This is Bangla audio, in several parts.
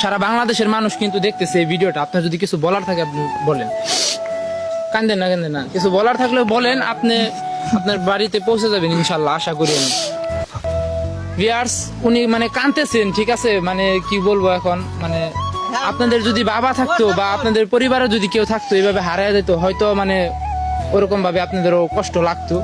সারা বাংলাদেশের মানুষ কিন্তু দেখতেছে এই ভিডিওটা। আপনার যদি কিছু বলার থাকে আপনি বলেন। কান্দেন না, কিছু বলার থাকলে বলেন। আপনি আপনার বাড়িতে পৌঁছে যাবেন ইনশাল্লাহ, আশা করি আমি। ভিউয়ার্স, উনি মানে কাঁদতেছেন, ঠিক আছে? মানে কি বলবো এখন, মানে আপনাদের যদি বাবা থাকতো বা আপনাদের পরিবারে যদি কেউ থাকতো এইভাবে হারায় যেত, হয়তো মানে ওরকম ভাবে আপনাদেরও কষ্ট লাগতো।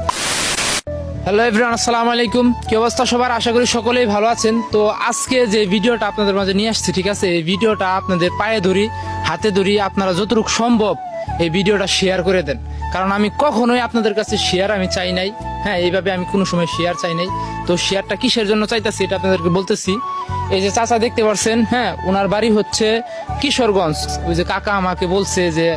হ্যালো এভরিওয়ান, আসসালামু আলাইকুম। কি অবস্থা সবার? আশা করি সকলেই ভালো আছেন। তো আজকে যে ভিডিওটা আপনাদের মাঝে নিয়ে আসছি, ঠিক আছে, এই ভিডিওটা আপনাদের পায়ে ধরি, হাতে ধরি, আপনারা যতটুকু সম্ভব এই ভিডিওটা শেয়ার করে দেন। কারণ আমি কখনোই আপনাদের কাছে শেয়ার আমি চাই নাই। হ্যাঁ, এইভাবে আমি কোনো সময় শেয়ার চাই নাই। তো শেয়ারটা কিসের জন্য চাইতেছি এটা আপনাদেরকে বলতেছি। এই যে চাচা দেখতে পাচ্ছেন, হ্যাঁ, ওনার বাড়ি হচ্ছে কিশোরগঞ্জ। ওই যে কাকা আমাকে বলছে যে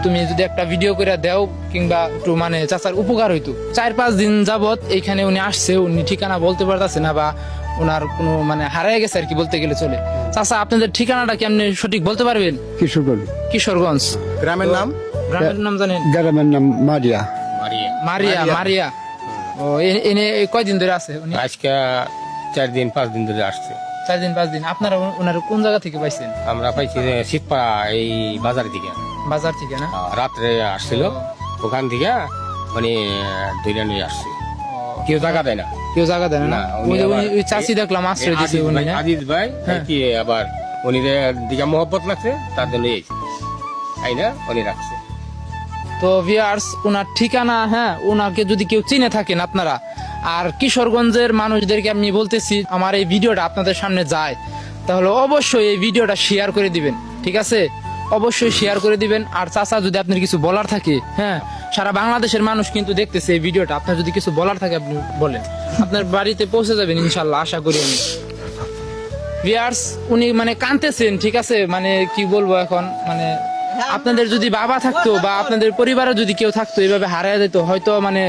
তুমি যদি একটা ভিডিও করে দাও কিংবা একটু মানে চাচার উপকার হইতো। 4-5 দিন যাবত এইখানে উনি আসছে, উনি ঠিকানা বলতে পারতেছে না বা ওনার কোনো মানে হারিয়ে গেছে আর কি বলতে গেলে চলে। চাচা, আপনাদের ঠিকানাটা কি আপনি সঠিক বলতে পারবেন? কিশোরগঞ্জ। গ্রামের নাম? গ্রামের নাম জানেন? গ্রামের নাম মারিয়া। মারিয়া। ও, এনে কয়দিন ধরে আছে উনি? আজকে 4-5 দিন ধরে আসছে। 4-5 দিন। আপনারা ওনার কোন জায়গা থেকে পাইছেন? আমরা পাইছি যে শীতপাড়া এই বাজার থেকে। বাজার থেকে না? রাত্রে আসছিল, ওখান থেকে মানে ধরে নিয়ে আসছে। কেউ জায়গা দেয় না। কেউ জায়গা দেন না? না, ওই যে আবার ওই চাচি দেখলাম আশ্রয় দিছে উনি না? আজিজ ভাই হ্যাঁ। কি আবার উনি দিকে মহব্বত লাগছে, তার জন্য এই তাই না উনি রাখছে। তো ভিউয়ার্স, ওনার ঠিকানা, হ্যাঁ, ওনাকে যদি কেউ চিনে থাকেন আপনারা, আর কিশোরগঞ্জের মানুষদেরকে আমি বলতেছি, আমার এই ভিডিওটা আপনাদের সামনে যায়, তাহলে অবশ্যই এই ভিডিওটা শেয়ার করে দিবেন, ঠিক আছে? অবশ্যই শেয়ার করে দিবেন। আর চাচা, যদি আপনার কিছু বলার থাকে, হ্যাঁ, সারা বাংলাদেশের মানুষ কিন্তু দেখতেছে এই ভিডিওটা, আপনার যদি কিছু বলার থাকে আপনি বলেন। আপনার বাড়িতে পৌঁছে যাবেন ইনশাল্লাহ, আশা করি আমি। ভিউয়ার্স, উনি মানে কাঁদতেছেন, ঠিক আছে? মানে কি বলবো এখন, মানে আপনাদের যদি বাবা থাকতো বা আপনাদের পরিবারে যদি কেউ থাকতো এইভাবে হারায় যেত, হয়তো মানে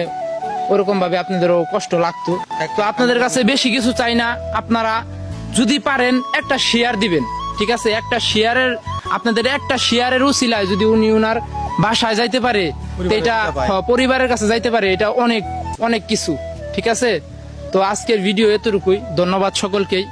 ওরকম ভাবে আপনাদেরও কষ্ট লাগতো। তো আপনাদের কাছে বেশি কিছু চাই না, আপনারা যদি পারেন একটা শেয়ার দিবেন, ঠিক আছে? একটা শেয়ারের, আপনাদের একটা শেয়ারের উসিলায় যদি উনি ওনার বাসায় যাইতে পারে, তো এটা পরিবারের কাছে যাইতে পারে, এটা অনেক অনেক কিছু, ঠিক আছে? তো আজকের ভিডিও এতটুকুই। ধন্যবাদ সকলকেই।